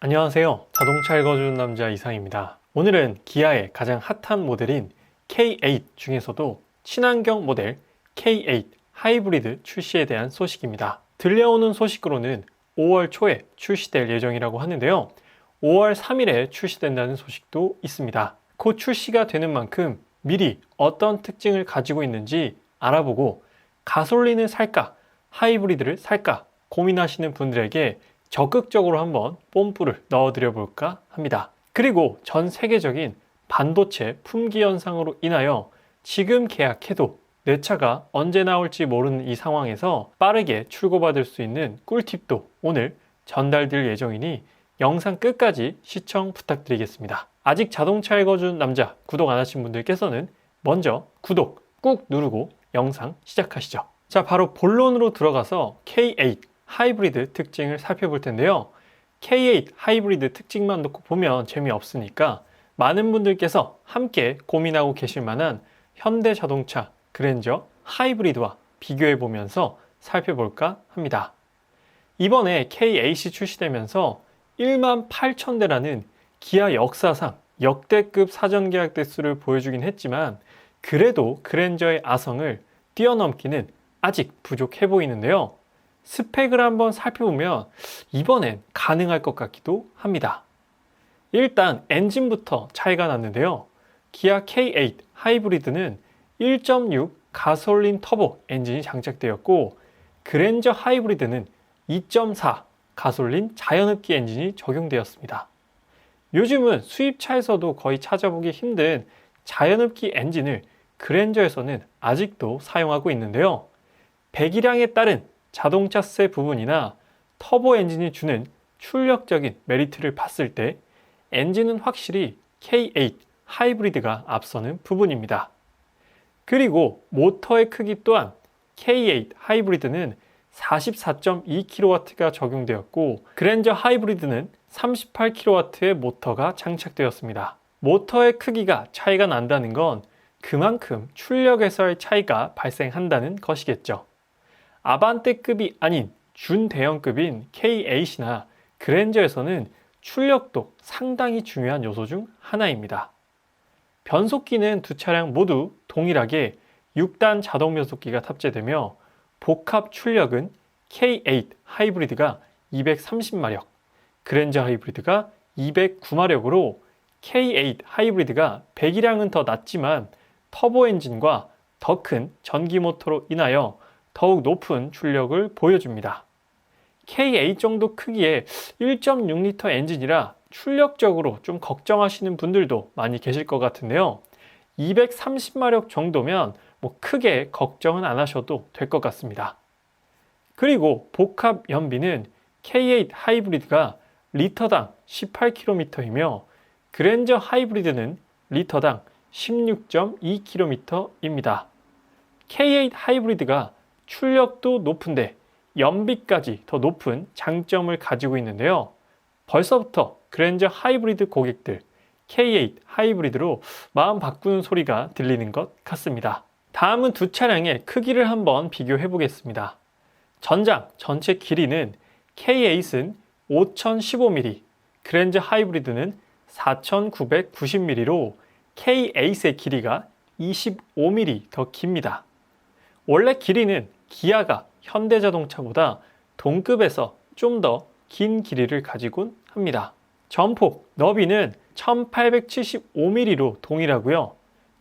안녕하세요. 자동차 읽어주는 남자 이상입니다. 오늘은 기아의 가장 핫한 모델인 K8 중에서도 친환경 모델 K8 하이브리드 출시에 대한 소식입니다. 들려오는 소식으로는 5월 초에 출시될 예정이라고 하는데요. 5월 3일에 출시된다는 소식도 있습니다. 곧 출시가 되는 만큼 미리 어떤 특징을 가지고 있는지 알아보고 가솔린을 살까 하이브리드를 살까 고민하시는 분들에게 적극적으로 한번 뽐뿌를 넣어드려 볼까 합니다. 그리고 전 세계적인 반도체 품귀 현상으로 인하여 지금 계약해도 내 차가 언제 나올지 모르는 이 상황에서 빠르게 출고받을 수 있는 꿀팁도 오늘 전달될 예정이니 영상 끝까지 시청 부탁드리겠습니다. 아직 자동차 읽어주는 남자 구독 안 하신 분들께서는 먼저 구독 꾹 누르고 영상 시작하시죠. 자, 바로 본론으로 들어가서 K8 하이브리드 특징을 살펴볼 텐데요. K8 하이브리드 특징만 놓고 보면 재미없으니까 많은 분들께서 함께 고민하고 계실 만한 현대자동차 그랜저 하이브리드와 비교해 보면서 살펴볼까 합니다. 이번에 K8이 출시되면서 18,000대라는 기아 역사상 역대급 사전 계약 대수를 보여주긴 했지만 그래도 그랜저의 아성을 뛰어넘기는 아직 부족해 보이는데요. 스펙을 한번 살펴보면 이번엔 가능할 것 같기도 합니다. 일단 엔진부터 차이가 났는데요. 기아 K8 하이브리드는 1.6 가솔린 터보 엔진이 장착되었고 그랜저 하이브리드는 2.4 가솔린 자연흡기 엔진이 적용되었습니다. 요즘은 수입차에서도 거의 찾아보기 힘든 자연흡기 엔진을 그랜저에서는 아직도 사용하고 있는데요. 배기량에 따른 자동차세 부분이나 터보 엔진이 주는 출력적인 메리트를 봤을 때 엔진은 확실히 K8 하이브리드가 앞서는 부분입니다. 그리고 모터의 크기 또한 K8 하이브리드는 44.2kW가 적용되었고 그랜저 하이브리드는 38kW의 모터가 장착되었습니다. 모터의 크기가 차이가 난다는 건 그만큼 출력에서의 차이가 발생한다는 것이겠죠. 아반떼급이 아닌 준대형급인 K8이나 그랜저에서는 출력도 상당히 중요한 요소 중 하나입니다. 변속기는 두 차량 모두 동일하게 6단 자동 변속기가 탑재되며 복합 출력은 K8 하이브리드가 230마력, 그랜저 하이브리드가 209마력으로 K8 하이브리드가 배기량은 더 낮지만 터보 엔진과 더 큰 전기 모터로 인하여 더욱 높은 출력을 보여줍니다. K8 정도 크기의 1.6L 엔진이라 출력적으로 좀 걱정하시는 분들도 많이 계실 것 같은데요. 230마력 정도면 크게 걱정은 안 하셔도 될 것 같습니다. 그리고 복합 연비는 K8 하이브리드가 리터당 18km이며 그랜저 하이브리드는 리터당 16.2km입니다. K8 하이브리드가 출력도 높은데 연비까지 더 높은 장점을 가지고 있는데요. 벌써부터 그랜저 하이브리드 고객들 K8 하이브리드로 마음 바꾸는 소리가 들리는 것 같습니다. 다음은 두 차량의 크기를 한번 비교해 보겠습니다. 전장 전체 길이는 K8은 5015mm, 그랜저 하이브리드는 4990mm로 K8의 길이가 25mm 더 깁니다. 원래 길이는 기아가 현대자동차보다 동급에서 좀 더 긴 길이를 가지곤 합니다. 전폭, 너비는 1875mm로 동일하고요.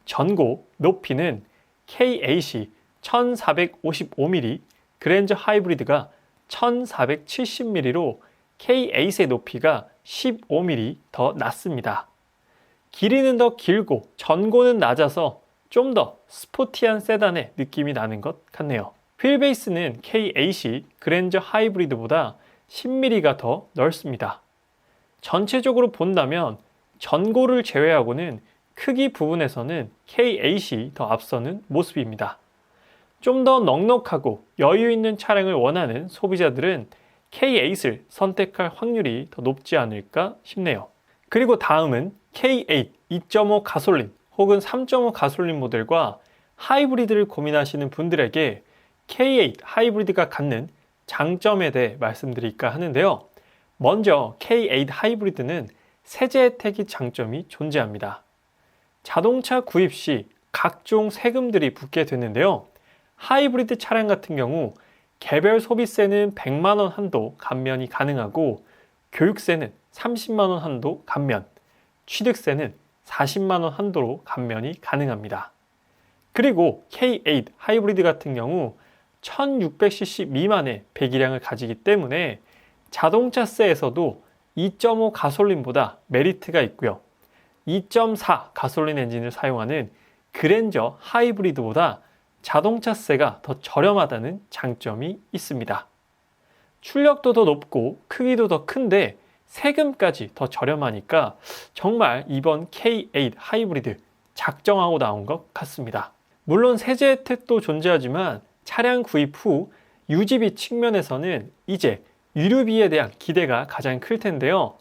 전고, 높이는 K8이 1455mm, 그랜저 하이브리드가 1470mm로 K8의 높이가 15mm 더 낮습니다. 길이는 더 길고 전고는 낮아서 좀 더 스포티한 세단의 느낌이 나는 것 같네요. 휠베이스는 K8이 그랜저 하이브리드보다 10mm가 더 넓습니다. 전체적으로 본다면 전고를 제외하고는 크기 부분에서는 K8이 더 앞서는 모습입니다. 좀 더 넉넉하고 여유 있는 차량을 원하는 소비자들은 K8을 선택할 확률이 더 높지 않을까 싶네요. 그리고 다음은 K8 2.5 가솔린 혹은 3.5 가솔린 모델과 하이브리드를 고민하시는 분들에게 K8 하이브리드가 갖는 장점에 대해 말씀드릴까 하는데요. 먼저 K8 하이브리드는 세제 혜택이 장점이 존재합니다. 자동차 구입 시 각종 세금들이 붙게 되는데요. 하이브리드 차량 같은 경우 개별 소비세는 100만 원 한도 감면이 가능하고 교육세는 30만 원 한도 감면, 취득세는 40만 원 한도로 감면이 가능합니다. 그리고 K8 하이브리드 같은 경우 1600cc 미만의 배기량을 가지기 때문에 자동차세에서도 2.5 가솔린보다 메리트가 있고요. 2.4 가솔린 엔진을 사용하는 그랜저 하이브리드보다 자동차세가 더 저렴하다는 장점이 있습니다. 출력도 더 높고 크기도 더 큰데 세금까지 더 저렴하니까 정말 이번 K8 하이브리드 작정하고 나온 것 같습니다. 물론 세제 혜택도 존재하지만 차량 구입 후 유지비 측면에서는 이제 유류비에 대한 기대가 가장 클 텐데요.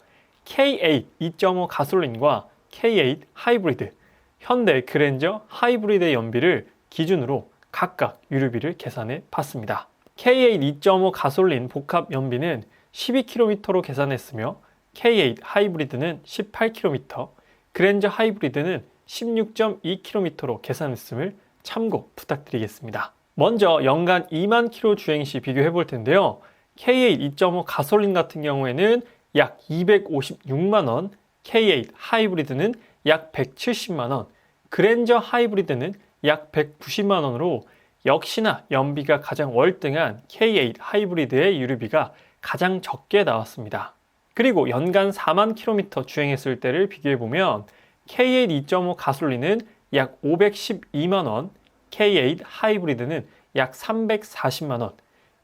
K8 2.5 가솔린과 K8 하이브리드, 현대 그랜저 하이브리드의 연비를 기준으로 각각 유류비를 계산해 봤습니다. K8 2.5 가솔린 복합 연비는 12km로 계산했으며 K8 하이브리드는 18km, 그랜저 하이브리드는 16.2km로 계산했음을 참고 부탁드리겠습니다. 먼저 연간 2만 km 주행 시 비교해 볼 텐데요. K8 2.5 가솔린 같은 경우에는 약 256만 원, K8 하이브리드는 약 170만 원, 그랜저 하이브리드는 약 190만 원으로 역시나 연비가 가장 월등한 K8 하이브리드의 유류비가 가장 적게 나왔습니다. 그리고 연간 4만 km 주행했을 때를 비교해보면 K8 2.5 가솔린은 약 512만 원, K8 하이브리드는 약 340만 원,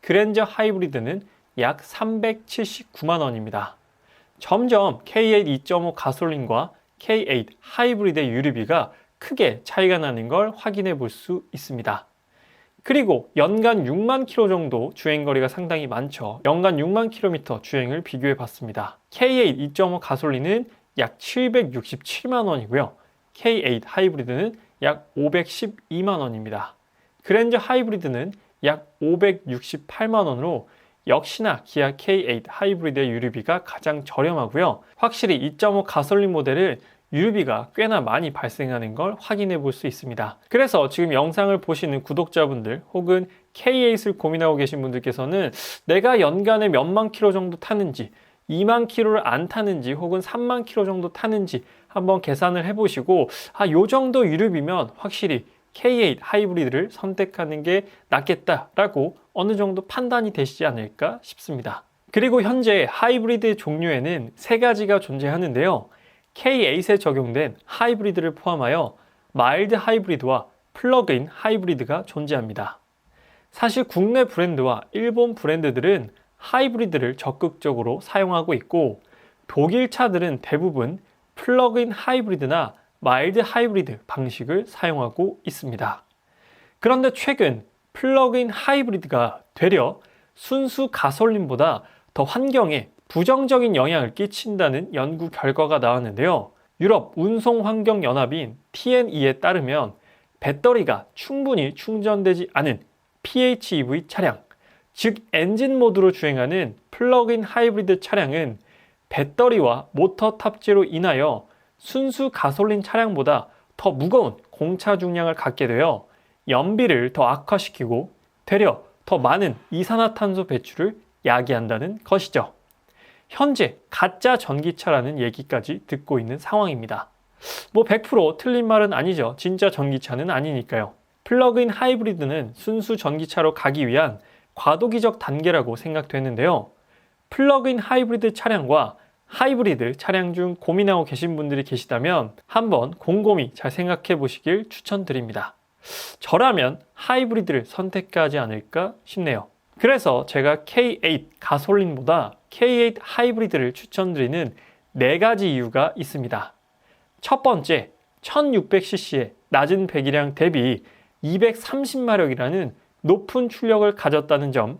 그랜저 하이브리드는 약 379만 원입니다. 점점 K8 2.5 가솔린과 K8 하이브리드의 유류비가 크게 차이가 나는 걸 확인해 볼 수 있습니다. 그리고 연간 6만 km 정도 주행거리가 상당히 많죠. 연간 6만 km 주행을 비교해 봤습니다. K8 2.5 가솔린은 약 767만 원이고요. K8 하이브리드는 약 512만 원입니다. 그랜저 하이브리드는 약 568만 원으로 역시나 기아 K8 하이브리드의 유류비가 가장 저렴하고요. 확실히 2.5 가솔린 모델은 유류비가 꽤나 많이 발생하는 걸 확인해 볼 수 있습니다. 그래서 지금 영상을 보시는 구독자분들 혹은 K8을 고민하고 계신 분들께서는 내가 연간에 몇만 킬로 정도 타는지, 2만 킬로를 안 타는지 혹은 3만 킬로 정도 타는지 한번 계산을 해보시고 요 정도 유류비면 확실히 K8 하이브리드를 선택하는 게 낫겠다라고 어느 정도 판단이 되시지 않을까 싶습니다. 그리고 현재 하이브리드 종류에는 세 가지가 존재하는데요. K8에 적용된 하이브리드를 포함하여 마일드 하이브리드와 플러그인 하이브리드가 존재합니다. 사실 국내 브랜드와 일본 브랜드들은 하이브리드를 적극적으로 사용하고 있고 독일 차들은 대부분 플러그인 하이브리드나 마일드 하이브리드 방식을 사용하고 있습니다. 그런데 최근 플러그인 하이브리드가 되려 순수 가솔린보다 더 환경에 부정적인 영향을 끼친다는 연구 결과가 나왔는데요. 유럽 운송환경연합인 TNE에 따르면 배터리가 충분히 충전되지 않은 PHEV 차량, 즉 엔진 모드로 주행하는 플러그인 하이브리드 차량은 배터리와 모터 탑재로 인하여 순수 가솔린 차량보다 더 무거운 공차 중량을 갖게 되어 연비를 더 악화시키고 되려 더 많은 이산화탄소 배출을 야기한다는 것이죠. 현재 가짜 전기차라는 얘기까지 듣고 있는 상황입니다. 100% 틀린 말은 아니죠. 진짜 전기차는 아니니까요. 플러그인 하이브리드는 순수 전기차로 가기 위한 과도기적 단계라고 생각되는데요. 플러그인 하이브리드 차량과 하이브리드 차량 중 고민하고 계신 분들이 계시다면 한번 곰곰이 잘 생각해 보시길 추천드립니다. 저라면 하이브리드를 선택하지 않을까 싶네요. 그래서 제가 K8 가솔린보다 K8 하이브리드를 추천드리는 4가지 이유가 있습니다. 첫 번째, 1600cc의 낮은 배기량 대비 230마력이라는 높은 출력을 가졌다는 점.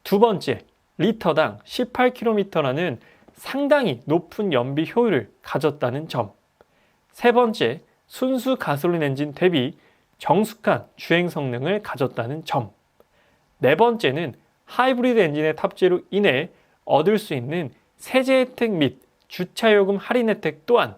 두 번째, 리터당 18km라는 상당히 높은 연비 효율을 가졌다는 점. 세 번째, 순수 가솔린 엔진 대비 정숙한 주행 성능을 가졌다는 점. 네 번째는 하이브리드 엔진의 탑재로 인해 얻을 수 있는 세제 혜택 및 주차요금 할인 혜택 또한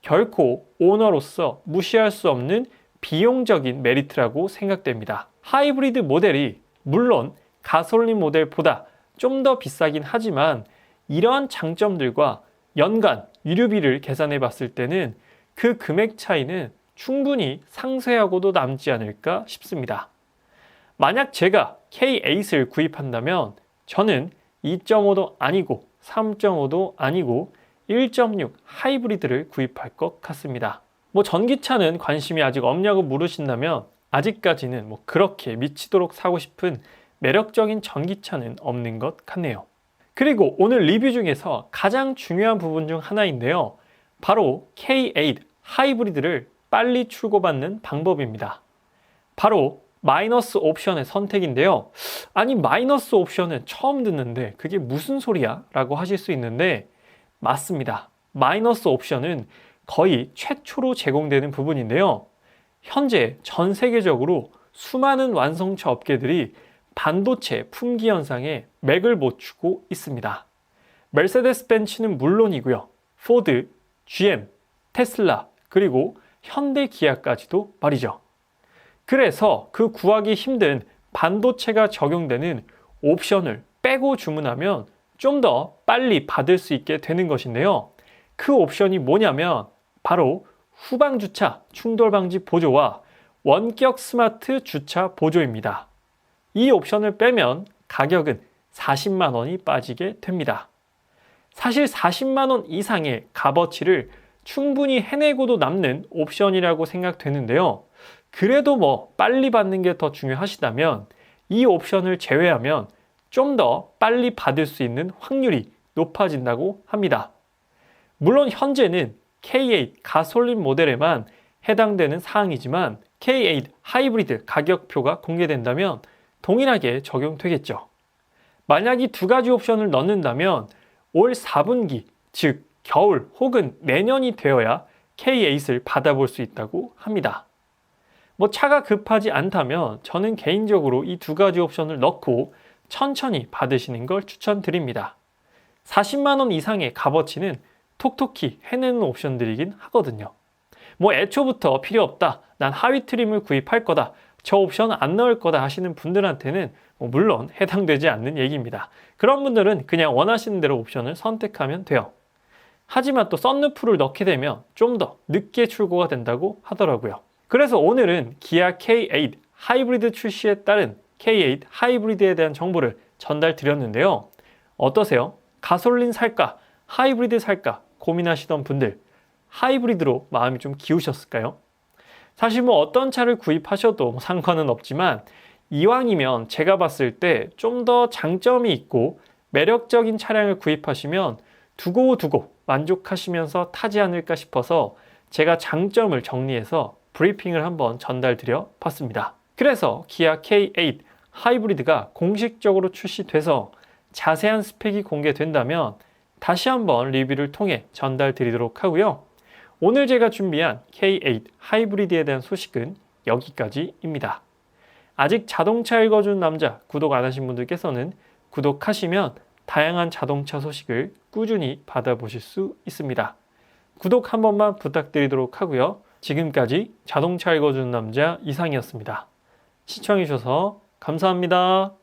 결코 오너로서 무시할 수 없는 비용적인 메리트라고 생각됩니다. 하이브리드 모델이 물론 가솔린 모델보다 좀 더 비싸긴 하지만 이러한 장점들과 연간 유류비를 계산해 봤을 때는 그 금액 차이는 충분히 상쇄하고도 남지 않을까 싶습니다. 만약 제가 K8을 구입한다면 저는 2.5도 아니고 3.5도 아니고 1.6 하이브리드를 구입할 것 같습니다. 전기차는 관심이 아직 없냐고 물으신다면 아직까지는 그렇게 미치도록 사고 싶은 매력적인 전기차는 없는 것 같네요. 그리고 오늘 리뷰 중에서 가장 중요한 부분 중 하나인데요. 바로 K8 하이브리드를 빨리 출고받는 방법입니다. 바로 마이너스 옵션의 선택인데요. 아니, 마이너스 옵션은 처음 듣는데 그게 무슨 소리야? 라고 하실 수 있는데 맞습니다. 마이너스 옵션은 거의 최초로 제공되는 부분인데요. 현재 전 세계적으로 수많은 완성차 업계들이 반도체 품귀 현상에 맥을 못 추고 있습니다. 메르세데스 벤츠는 물론이고요. 포드, GM, 테슬라, 그리고 현대 기아까지도 말이죠. 그래서 그 구하기 힘든 반도체가 적용되는 옵션을 빼고 주문하면 좀 더 빨리 받을 수 있게 되는 것인데요. 그 옵션이 뭐냐면 바로 후방 주차 충돌 방지 보조와 원격 스마트 주차 보조입니다. 이 옵션을 빼면 가격은 40만 원이 빠지게 됩니다. 사실 40만 원 이상의 값어치를 충분히 해내고도 남는 옵션이라고 생각되는데요. 그래도 빨리 받는 게 더 중요하시다면 이 옵션을 제외하면 좀 더 빨리 받을 수 있는 확률이 높아진다고 합니다. 물론 현재는 K8 가솔린 모델에만 해당되는 사항이지만 K8 하이브리드 가격표가 공개된다면 동일하게 적용되겠죠. 만약 이 두 가지 옵션을 넣는다면 올 4분기, 즉 겨울 혹은 내년이 되어야 K8을 받아볼 수 있다고 합니다. 차가 급하지 않다면 저는 개인적으로 이 두 가지 옵션을 넣고 천천히 받으시는 걸 추천드립니다. 40만 원 이상의 값어치는 톡톡히 해내는 옵션들이긴 하거든요. 애초부터 필요 없다, 난 하위 트림을 구입할 거다, 저 옵션 안 넣을 거다 하시는 분들한테는 물론 해당되지 않는 얘기입니다. 그런 분들은 그냥 원하시는 대로 옵션을 선택하면 돼요. 하지만 또 썬루프를 넣게 되면 좀 더 늦게 출고가 된다고 하더라고요. 그래서 오늘은 기아 K8 하이브리드 출시에 따른 K8 하이브리드에 대한 정보를 전달 드렸는데요. 어떠세요? 가솔린 살까? 하이브리드 살까? 고민하시던 분들, 하이브리드로 마음이 좀 기우셨을까요? 사실 어떤 차를 구입하셔도 상관은 없지만 이왕이면 제가 봤을 때 좀 더 장점이 있고 매력적인 차량을 구입하시면 두고두고 만족하시면서 타지 않을까 싶어서 제가 장점을 정리해서 브리핑을 한번 전달 드려 봤습니다. 그래서 기아 K8 하이브리드가 공식적으로 출시돼서 자세한 스펙이 공개된다면 다시 한번 리뷰를 통해 전달 드리도록 하고요. 오늘 제가 준비한 K8 하이브리드에 대한 소식은 여기까지입니다. 아직 자동차 읽어주는 남자 구독 안 하신 분들께서는 구독하시면 다양한 자동차 소식을 꾸준히 받아보실 수 있습니다. 구독 한 번만 부탁드리도록 하고요. 지금까지 자동차 읽어주는 남자 이상이었습니다. 시청해주셔서 감사합니다.